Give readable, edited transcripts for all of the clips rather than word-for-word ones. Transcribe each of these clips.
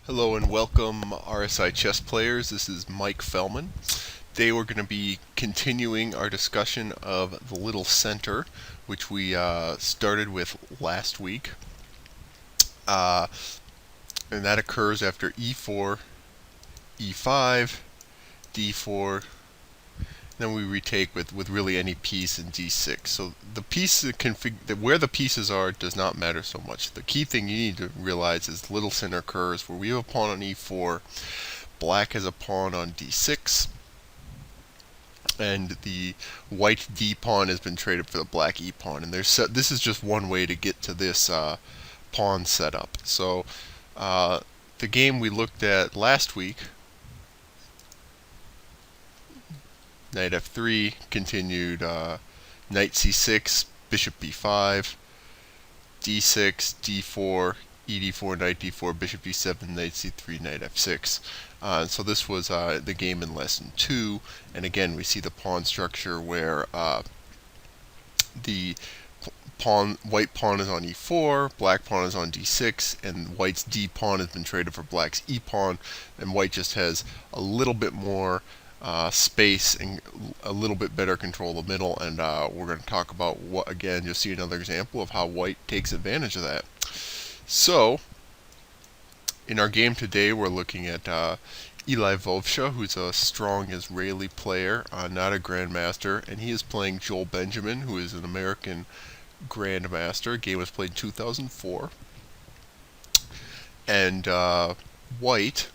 Hello and welcome, RSI Chess players. This is Mike Fellman. Today we're going to be continuing our discussion of the little center, which we started with last week. And that occurs after e4, e5, d4. Then we retake with really any piece in d6. So the piece where the pieces are does not matter so much. The key thing you need to realize is the little center occurs where we have a pawn on e4, black has a pawn on d6, and the white d pawn has been traded for the black e pawn. And this is just one way to get to this pawn setup. So the game we looked at last week, knight f3, continued knight c6, bishop b5, d6, d4, ed4, knight d4, bishop d7, knight c3, knight f6. So this was the game in lesson 2, and again we see the pawn structure where the white pawn is on e4, black pawn is on d6, and white's d pawn has been traded for black's e pawn, and white just has a little bit more space and a little bit better control of the middle, and we're going to talk about again, you'll see another example of how white takes advantage of that. So, in our game today, we're looking at Eli Vovsha, who's a strong Israeli player, not a grandmaster, and he is playing Joel Benjamin, who is an American grandmaster. The game was played in 2004. And white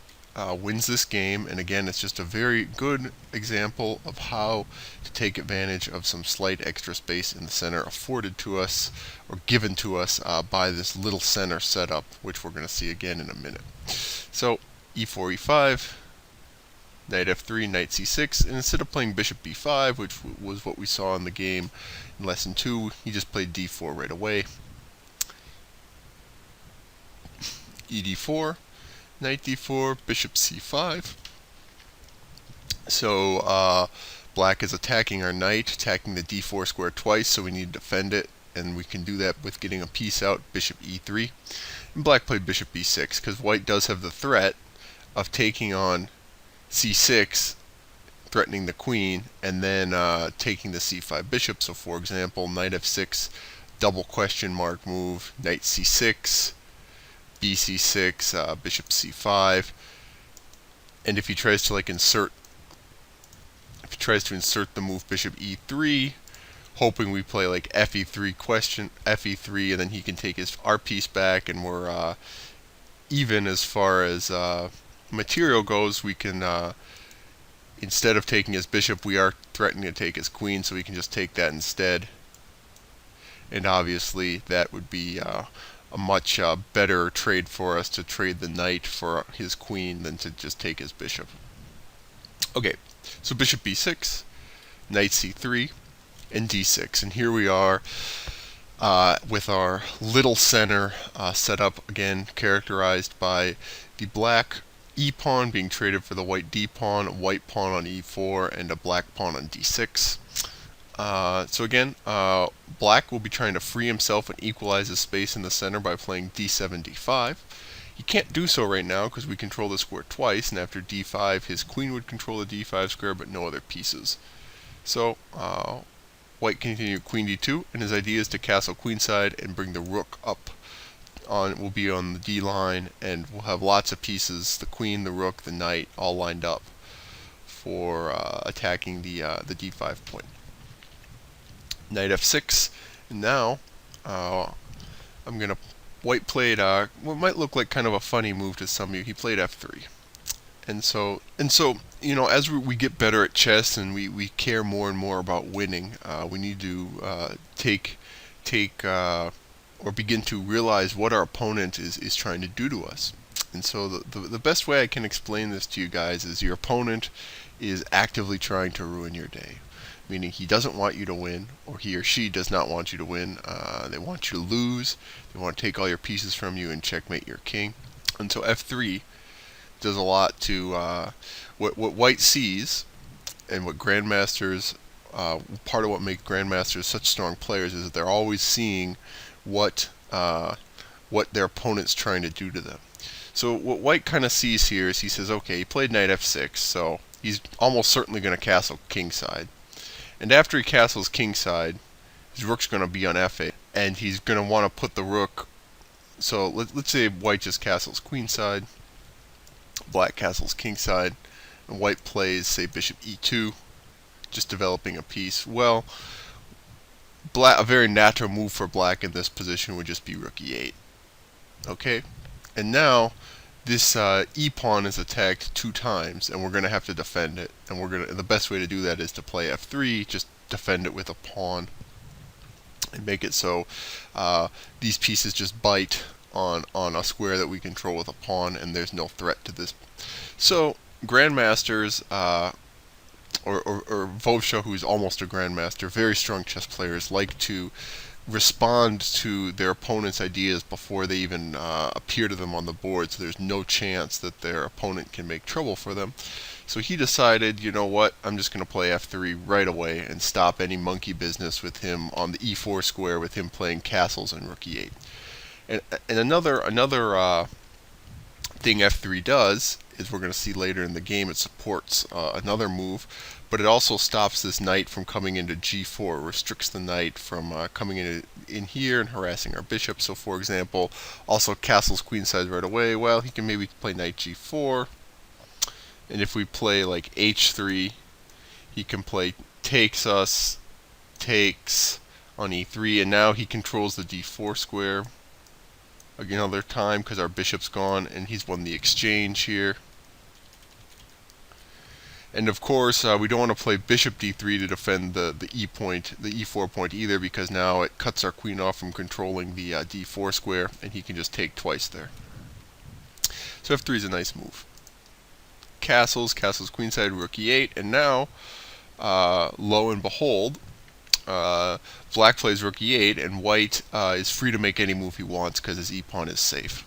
wins this game, and again, it's just a very good example of how to take advantage of some slight extra space in the center afforded to us, or given to us, by this little center setup, which we're going to see again in a minute. So, e4, e5, knight f3, knight c6, and instead of playing bishop b5, which was what we saw in the game in lesson 2, he just played d4 right away. ed4, knight d4, bishop c5. So black is attacking our knight, attacking the d4 square twice, so we need to defend it, and we can do that with getting a piece out, bishop e3. And black played bishop b6, because white does have the threat of taking on c6, threatening the queen, and then taking the c5 bishop. So for example, knight f6, double question mark move, knight c6, bc6, bishop c5, and if he tries to insert the move bishop e3, hoping we play like fe3 question fe3, and then he can take our piece back, and we're even as far as material goes. We can instead of taking his bishop, we are threatening to take his queen, so we can just take that instead. And obviously that would be a much better trade for us, to trade the knight for his queen than to just take his bishop. Okay, so bishop b6, knight c3, and d6. And here we are with our little center setup, again characterized by the black e pawn being traded for the white d pawn, a white pawn on e4, and a black pawn on d6. So again, black will be trying to free himself and equalize his space in the center by playing d7, d5. He can't do so right now because we control the square twice, and after d5 his queen would control the d5 square but no other pieces. So white continued queen d2, and his idea is to castle queenside and bring the rook up. Will be on the d line, and we'll have lots of pieces, the queen, the rook, the knight, all lined up for attacking the d5 point. Knight f6, and now white played what might look like kind of a funny move to some of you. He played f3, and so as we get better at chess and we care more and more about winning, we need to or begin to realize what our opponent is trying to do to us. And so the best way I can explain this to you guys is your opponent is actively trying to ruin your day. Meaning he doesn't want you to win, or he or she does not want you to win. They want you to lose. They want to take all your pieces from you and checkmate your king. And so f3 does a lot to what white sees, and what grandmasters, part of what makes grandmasters such strong players is that they're always seeing what their opponent's trying to do to them. So what white kind of sees here is he says, okay, he played knight f6, so he's almost certainly going to castle kingside. And after he castles kingside, his rook's going to be on f8, and he's going to want to put the rook. So let's say white just castles queenside, black castles kingside, and white plays, say, bishop e2, just developing a piece. Well, a very natural move for black in this position would just be rook e8. Okay, and now this e pawn is attacked 2 times, and we're going to have to defend it. And the best way to do that is to play f3, just defend it with a pawn, and make it so these pieces just bite on a square that we control with a pawn, and there's no threat to this. So grandmasters, or Vovsha, who's almost a grandmaster, very strong chess players, like to respond to their opponent's ideas before they even appear to them on the board, so there's no chance that their opponent can make trouble for them. So he decided, you know what, I'm just going to play f3 right away and stop any monkey business with him on the e4 square, with him playing castles and rook e8. And another thing f3 does is, we're going to see later in the game, it supports another move, but it also stops this knight from coming into g4, restricts the knight from coming in here and harassing our bishop. So for example, also castles queenside right away. Well, he can maybe play knight g4, and if we play like h3, he can play takes us, takes on e3, and now he controls the d4 square another time because our bishop's gone, and he's won the exchange here. And of course, we don't want to play bishop d3 to defend the e4 point either, because now it cuts our queen off from controlling the d4 square, and he can just take twice there. So f3 is a nice move. Castles queenside, rook e8, and now, lo and behold, black plays rook e8, and white is free to make any move he wants because his e-pawn is safe,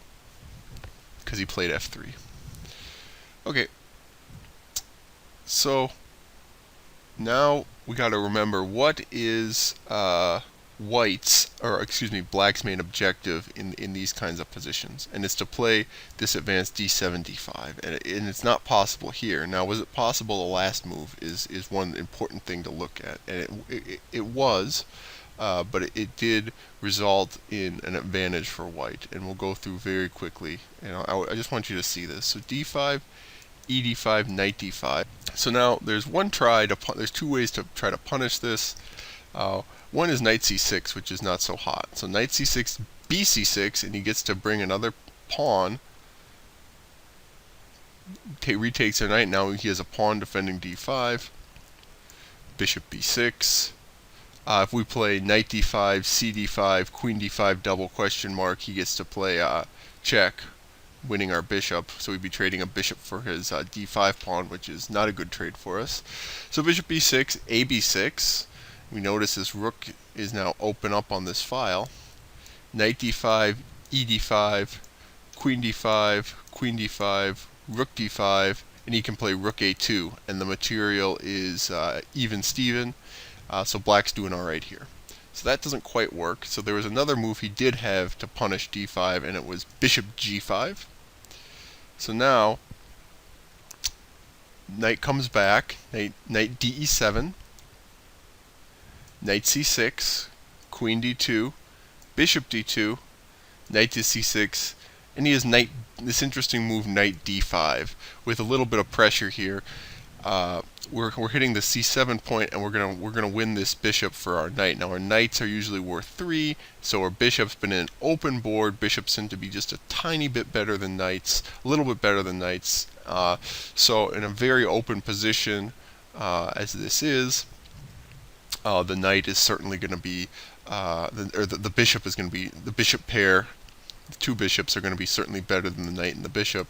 because he played f3. Okay, so now we got to remember, what is black's main objective in these kinds of positions, and it's to play this advanced d7, d5, and it's not possible here. Now, was it possible? The last move is one important thing to look at, and it was, but it did result in an advantage for white, and we'll go through very quickly. I just want you to see this. So d5, ed5, knight d5. So now there's there's 2 ways to try to punish this. One is knight c6, which is not so hot. So knight c6, bc6, and he gets to bring another pawn. Retakes their knight. Now he has a pawn defending d5. Bishop b6. If we play knight d5, cd5, queen d5, double question mark, he gets to play check, winning our bishop. So we'd be trading a bishop for his d5 pawn, which is not a good trade for us. So bishop b6, ab6. We notice this rook is now open up on this file. Knight d5, ed5, queen d5, rook d5, and he can play rook a2, and the material is even Steven, so black's doing alright here. So that doesn't quite work. So there was another move he did have to punish d5, and it was bishop g5. So now knight comes back, knight de7, knight c6, queen d2, bishop d2, knight to c6, and he has this interesting move, knight d5, with a little bit of pressure here. We're hitting the c7 point, and we're gonna win this bishop for our knight. Now our knights are usually worth 3, so our bishop's been in an open board. Bishops tend to be just a tiny bit better than knights, a little bit better than knights. So in a very open position, as this is, the knight is certainly going to be, the bishop is going to be, the bishop pair, the 2 bishops are going to be certainly better than the knight and the bishop.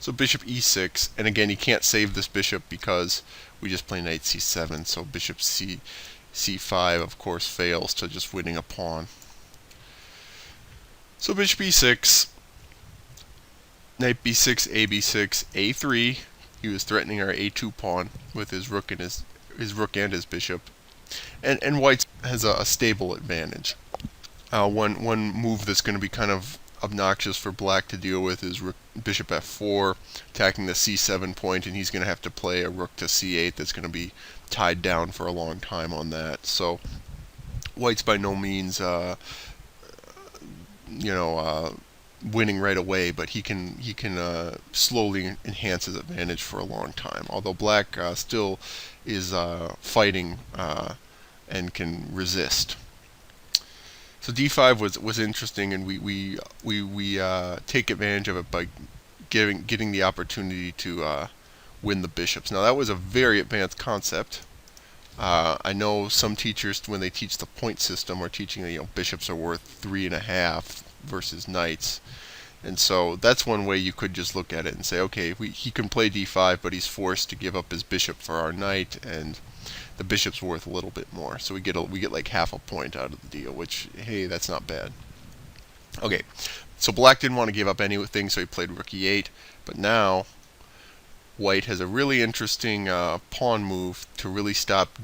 So bishop e6, and again, he can't save this bishop because we just play knight c7, so bishop c5, of course, fails to just winning a pawn. So bishop e6, knight b6, ab6, a3. He was threatening our a2 pawn with his rook and his rook and his bishop. And white has a stable advantage. One move that's going to be kind of obnoxious for black to deal with is bishop f4, attacking the c7 point, and he's going to have to play a rook to c8 that's going to be tied down for a long time on that. So white's by no means winning right away, but he can slowly enhance his advantage for a long time. Although black still is fighting and can resist. So d5 was interesting, and we take advantage of it by getting the opportunity to win the bishops. Now that was a very advanced concept. I know some teachers, when they teach the point system, are teaching bishops are worth 3.5 versus knights, and so that's one way you could just look at it and say, okay, he can play d5, but he's forced to give up his bishop for our knight, and the bishop's worth a little bit more, so we get like half a point out of the deal, which, hey, that's not bad. Okay, so black didn't want to give up anything, so he played rook e8, but now white has a really interesting pawn move to really stop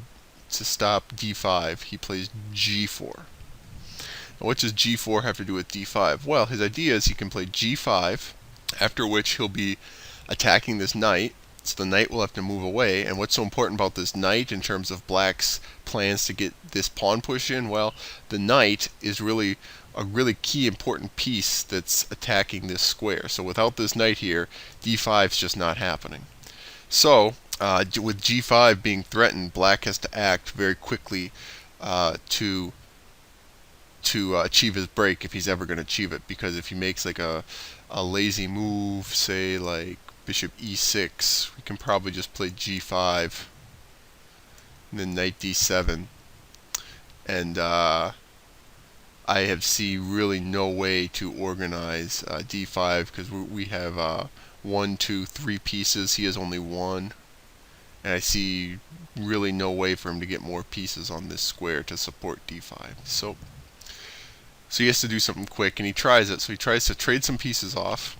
d5. He plays g4. Now, what does g4 have to do with d5? Well, his idea is he can play g5, after which he'll be attacking this knight. So the knight will have to move away. And what's so important about this knight in terms of black's plans to get this pawn push in? Well, the knight is really a really key important piece that's attacking this square. So without this knight here, d5 is just not happening. So with g5 being threatened, black has to act very quickly to achieve his break, if he's ever going to achieve it. Because if he makes like a lazy move, say like bishop e6, we can probably just play g5 and then knight d7, and I see really no way to organize d5, because we have 1, 2, 3 pieces. He has only 1, and I see really no way for him to get more pieces on this square to support d5. So he has to do something quick, and he tries it. So he tries to trade some pieces off.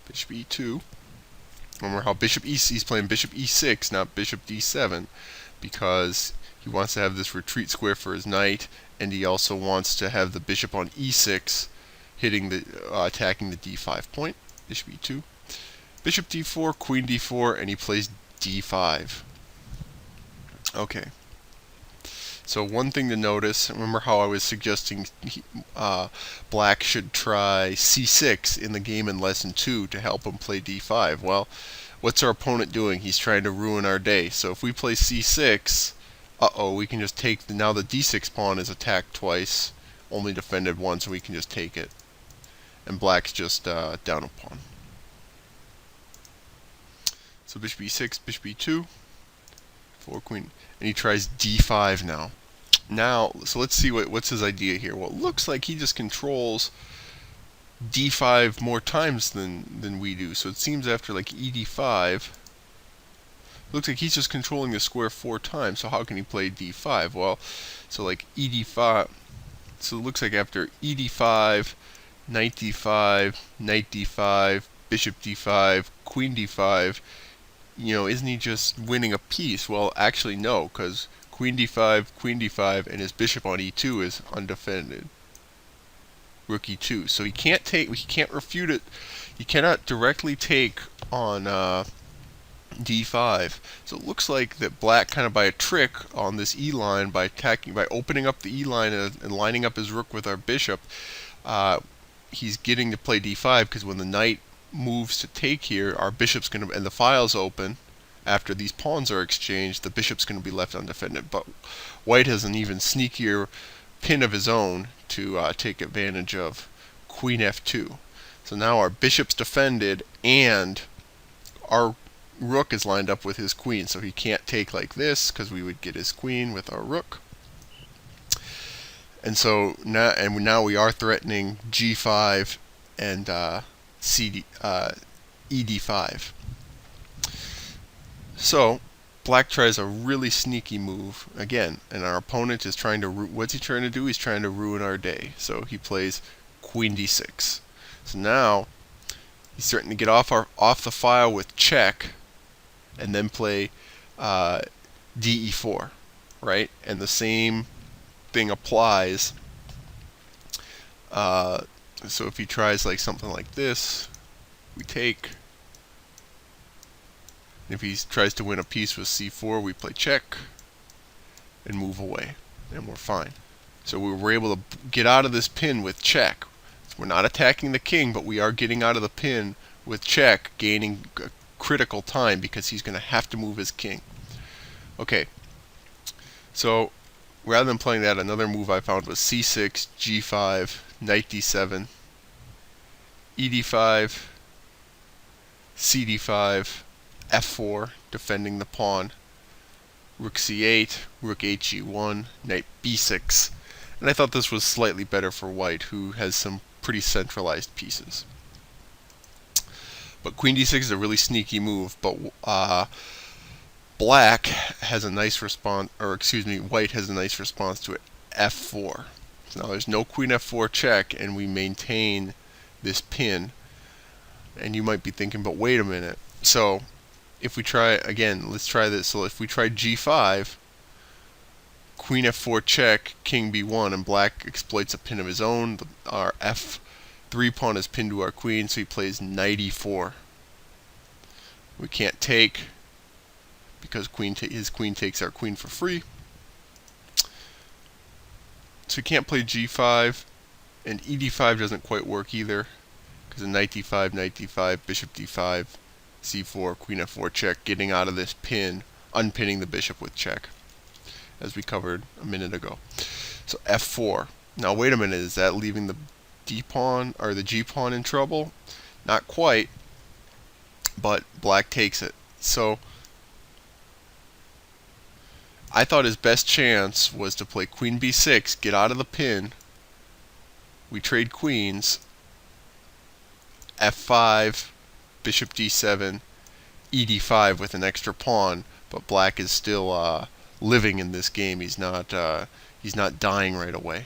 Bishop e2. Remember how he's playing bishop e6, not bishop d7, because he wants to have this retreat square for his knight, and he also wants to have the bishop on e6 hitting attacking the d5 point. Bishop e2. Bishop d4, queen d4, and he plays d5. Okay. So one thing to notice, remember how I was suggesting black should try c6 in the game in lesson 2 to help him play d5. Well, what's our opponent doing? He's trying to ruin our day. So if we play c6, we can just take now the d6 pawn is attacked twice, only defended once, and we can just take it. And black's just down a pawn. So bishop e6, bishop e2, 4 queen, and he tries d5 now. So let's see what's his idea here. Well, it looks like he just controls d5 more times than we do. So it seems after like ed5, it looks like he's just controlling the square 4 times. So how can he play d5? Well, so like ed5. So it looks like after ed5, knight d5, knight d5, bishop d5, queen d5, isn't he just winning a piece? Well, actually no, because queen d5, and his bishop on e2 is undefended. Rook e2. So he can't refute it. He cannot directly take on d5. So it looks like that black, kind of by a trick on this e line, by opening up the e line and lining up his rook with our bishop, he's getting to play d5, because when the knight moves to take here, our bishop's going to, and the file's open after these pawns are exchanged, the bishop's going to be left undefended. But white has an even sneakier pin of his own to take advantage of queen f2. So now our bishop's defended, and our rook is lined up with his queen, so he can't take like this, because we would get his queen with our rook. And so now we are threatening g5 and ed5. So black tries a really sneaky move again, and our opponent is trying to what's he trying to do? He's trying to ruin our day. So he plays queen d6. So now he's starting to get off the file with check, and then play de4, right? And the same thing applies So if he tries like something like this, we take. If he tries to win a piece with c4, we play check and move away, and we're fine. So we were able to get out of this pin with check. We're not attacking the king, but we are getting out of the pin with check, gaining critical time because he's going to have to move his king. Okay, so rather than playing that, another move I found was c6, g5, knight d7, ed5, cd5, f4, defending the pawn, rook c8, rook hg1, knight b6. And I thought this was slightly better for white, who has some pretty centralized pieces. But queen d6 is a really sneaky move, but black has a nice response, or excuse me, white has a nice response to it, f4. So now there's no queen f4 check, and we maintain this pin. And you might be thinking, but wait a minute. So if we try, again, let's try this. So if we try g5, queen f4 check, king b1, and black exploits a pin of his own. Our f3 pawn is pinned to our queen, so he plays knight e4. We can't take, because his queen takes our queen for free. So we can't play g5, and ed5 doesn't quite work either, because a knight d5, bishop d5, c4, queen f4 check, getting out of this pin, unpinning the bishop with check, as we covered a minute ago. So f4. Now wait a minute, is that leaving the d pawn or the g pawn in trouble? Not quite, but black takes it. So I thought his best chance was to play queen b6, get out of the pin. We trade queens. f5, bishop d7, ed5 with an extra pawn, but black is still living in this game. He's not dying right away.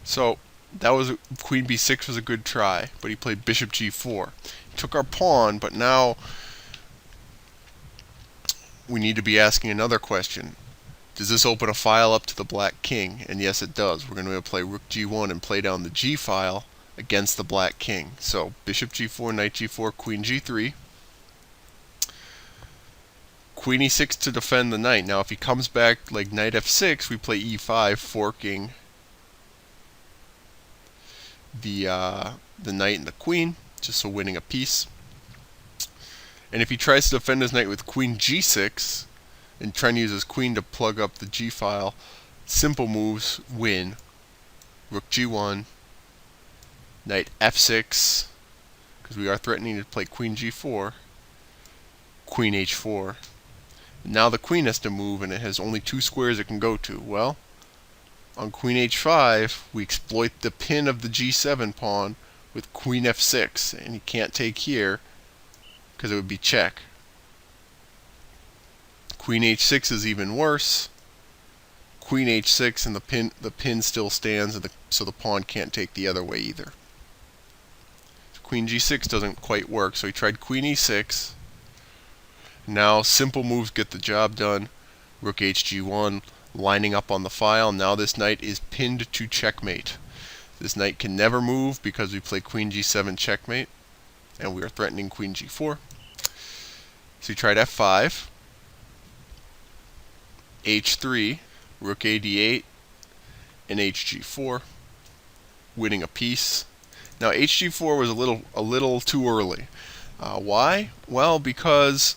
So that was queen b6 was a good try, but he played bishop g4. He took our pawn, but now we need to be asking another question. Does this open a file up to the black king? And yes, it does. We're going to play rook g1 and play down the g file against the black king. So bishop g4, knight g4, queen g3. Queen e6 to defend the knight. Now if he comes back like knight f6, we play e5, forking the knight and the queen, just so winning a piece. And if he tries to defend his knight with queen g6 and trying to use his queen to plug up the g file, simple moves win. Rook g1, knight f6, because we are threatening to play queen g4, queen h4. Now the queen has to move, and it has only two squares it can go to. Well, on queen h5, we exploit the pin of the g7 pawn with queen f6, and he can't take here because it would be check. Queen h6 is even worse. Queen h6, and the pin still stands, and so the pawn can't take the other way either. So queen g6 doesn't quite work, so he tried queen e6. Now simple moves get the job done. Rook hg1, lining up on the file. Now this knight is pinned to checkmate. This knight can never move because we play queen g7 checkmate, and we are threatening queen g4. So he tried f5, h3, rook ad8, and hg4, winning a piece. Now hg4 was a little too early. Why? Well, because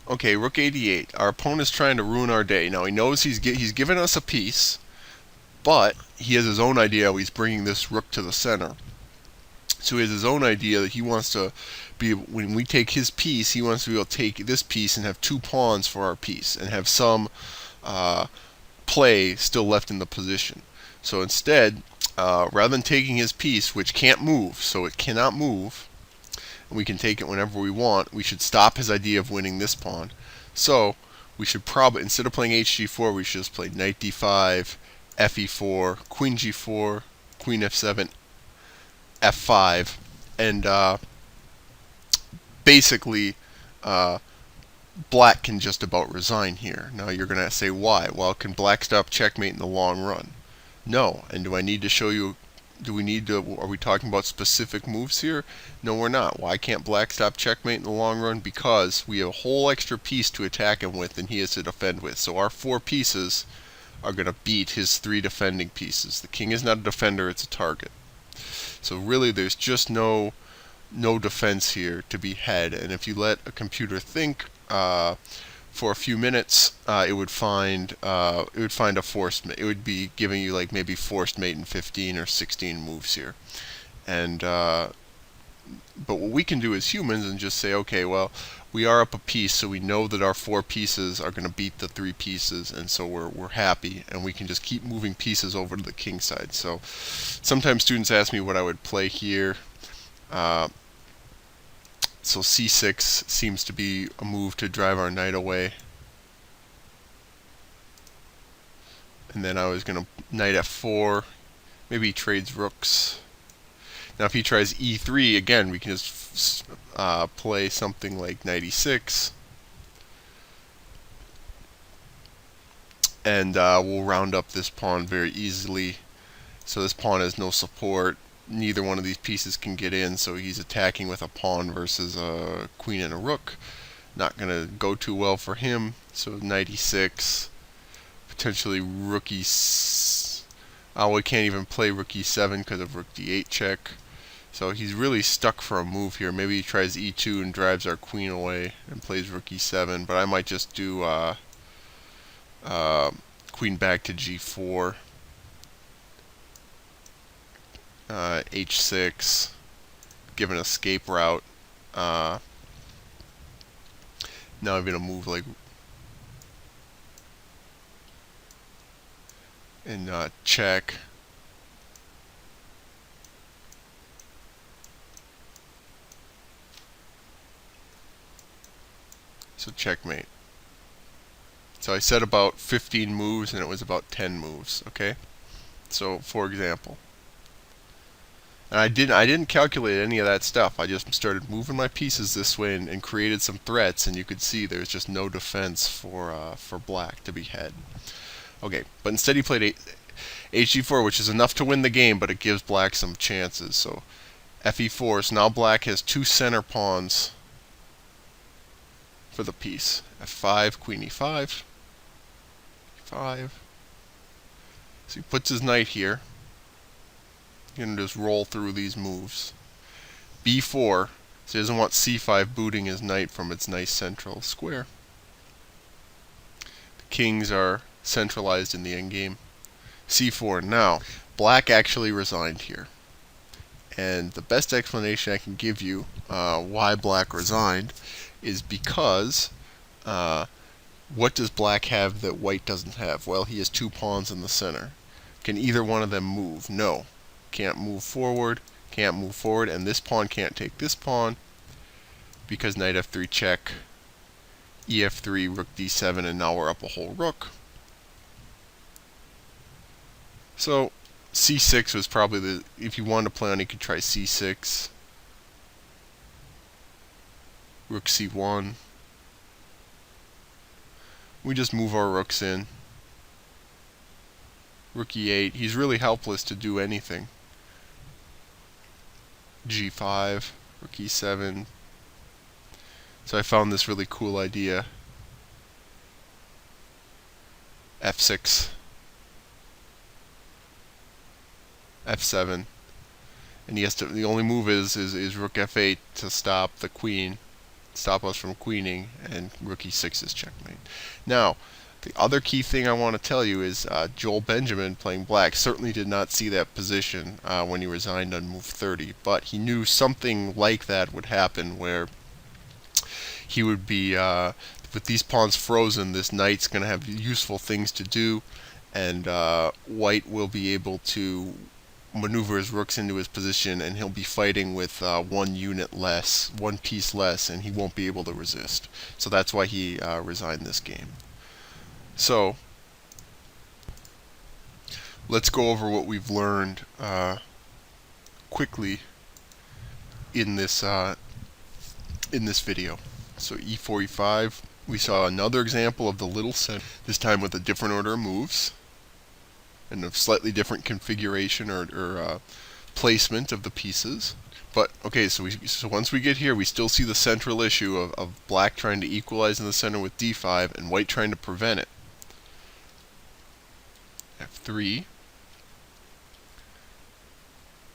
okay, rook ad8. Our opponent's trying to ruin our day. Now he knows he's given us a piece, but he has his own idea. He's bringing this rook to the center. So he has his own idea that he wants to be, when we take his piece, he wants to be able to take this piece and have two pawns for our piece and have some play still left in the position. So instead, rather than taking his piece, which can't move, so it cannot move, and we can take it whenever we want, we should stop his idea of winning this pawn. So we should probably, instead of playing hg4, we should just play knight d5, fe4, queen g4, queen f7, f5, and basically black can just about resign here. Now you're going to say why? Well, can black stop checkmate in the long run? No. And do I need to show you? Do we need to? Are we talking about specific moves here? No, we're not. Why can't black stop checkmate in the long run? Because we have a whole extra piece to attack him with, and he has to defend with. So our 4 pieces are going to beat his 3 defending pieces. The king is not a defender; it's a target. So really, there's just no defense here to be had. And if you let a computer think for a few minutes, it would find a forced mate. It would be giving you like maybe forced mate in 15 or 16 moves here. And but what we can do as humans and just say, okay, well, we are up a piece, so we know that our 4 pieces are going to beat the 3 pieces, and so we're happy, and we can just keep moving pieces over to the king side. So sometimes students ask me what I would play here. So c6 seems to be a move to drive our knight away. And then I was going to knight f4. Maybe he trades rooks. Now if he tries e3, again, we can just play something like knight e6. And we'll round up this pawn very easily. So this pawn has no support. Neither one of these pieces can get in, so he's attacking with a pawn versus a queen and a rook. Not going to go too well for him. So knight e6, potentially rook e6. Oh, we can't even play rook e7 because of rook d8 check. So he's really stuck for a move here. Maybe he tries e2 and drives our queen away and plays rook e7. But I might just do queen back to g4. H6, give an escape route. Now I'm going to move like and check. So checkmate. So I said about 15 moves and it was about 10 moves, okay? So for example, and I didn't calculate any of that stuff. I just started moving my pieces this way and created some threats, and you could see there's just no defense for black to be had. Okay, but instead he played hg4, which is enough to win the game, but it gives black some chances. So fe4, so now black has 2 center pawns for the piece. f5, queen e5, e5. So he puts his knight here. You're going to just roll through these moves. b4, so he doesn't want c5 booting his knight from its nice central square. The kings are centralized in the endgame. c4. Now, black actually resigned here. And the best explanation I can give you why black resigned is because what does black have that white doesn't have? Well, he has 2 pawns in the center. Can either one of them move? No. Can't move forward, and this pawn can't take this pawn because knight f3 check, ef3, rook d7, and now we're up a whole rook. So c6 was probably the, if you wanted to play on, you could try c6, rook c1. We just move our rooks in. Rook e8, he's really helpless to do anything. g5, rook e7. So I found this really cool idea. f6, f7, and he has to. The only move is rook f8 to stop the queen, stop us from queening, and rook e6 is checkmate. Now, the other key thing I want to tell you is Joel Benjamin, playing black, certainly did not see that position when he resigned on move 30, but he knew something like that would happen, where he would be, with these pawns frozen, this knight's going to have useful things to do, and white will be able to maneuver his rooks into his position, and he'll be fighting with 1 unit less, 1 piece less, and he won't be able to resist. So that's why he resigned this game. So let's go over what we've learned quickly in this video. So e4, e5, we saw another example of the little set, this time with a different order of moves. and a slightly different configuration or placement of the pieces. But okay, so once we get here, we still see the central issue of black trying to equalize in the center with d5 and white trying to prevent it. f3,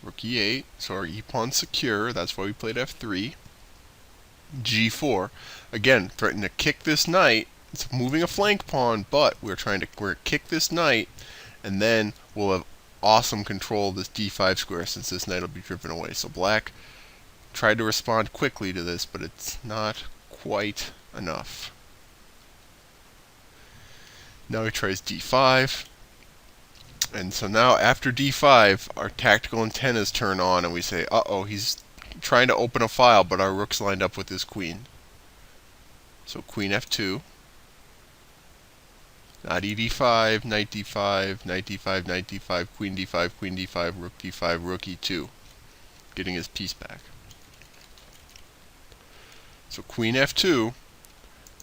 rook e8, so our e-pawn's secure, that's why we played f3. g4, again, threatening to kick this knight. It's moving a flank pawn, but we're kick this knight, and then we'll have awesome control of this d5 square since this knight will be driven away. So black tried to respond quickly to this, but it's not quite enough. Now he tries d5. And so now after d5, our tactical antennas turn on, and we say, uh-oh, he's trying to open a file, but our rook's lined up with his queen. So queen f2. Not ed5, knight d5, knight d5, knight d5, queen d5, rook d5, rook e2. Getting his piece back. So queen f2,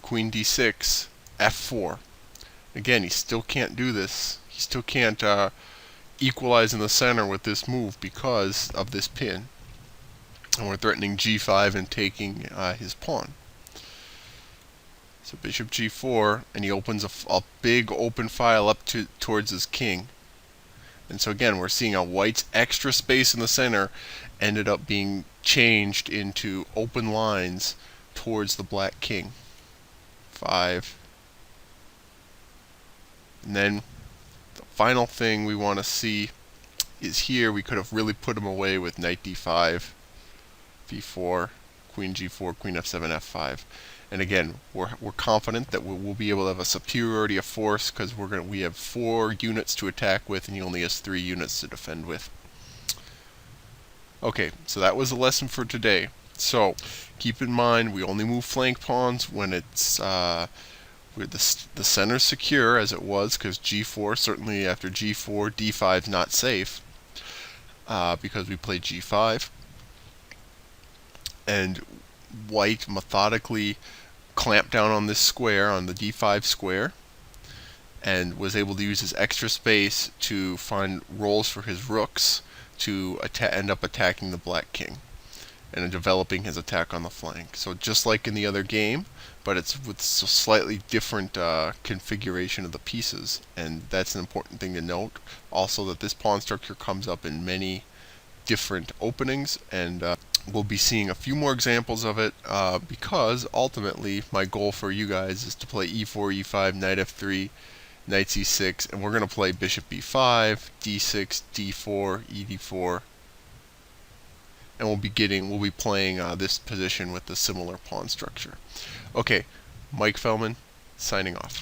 queen d6, f4. Again, he still can't do this. He still can't equalize in the center with this move because of this pin. And we're threatening g5 and taking his pawn. So bishop g4, and he opens a big open file up towards his king. And so again, we're seeing how white's extra space in the center ended up being changed into open lines towards the black king. 5. And then the final thing we want to see is here we could have really put him away with knight d5, b4, queen g4, queen f7, f5. And again, we're confident that we'll be able to have a superiority of force because we have 4 units to attack with, and he only has 3 units to defend with. Okay, so that was the lesson for today. So keep in mind, we only move flank pawns when it's where the center's secure, as it was, because g4, certainly after g4, d5 is not safe because we played g5. And white methodically clamped down on this square, on the d5 square, and was able to use his extra space to find roles for his rooks to end up attacking the black king and developing his attack on the flank. So just like in the other game, but it's with a slightly different configuration of the pieces, and that's an important thing to note. Also, that this pawn structure comes up in many different openings, and we'll be seeing a few more examples of it because ultimately my goal for you guys is to play e4, e5, knight f3, knight c6, and we're going to play bishop b5, d6, d4, ed4, and we'll be playing this position with a similar pawn structure. Okay, Mike Fellman signing off.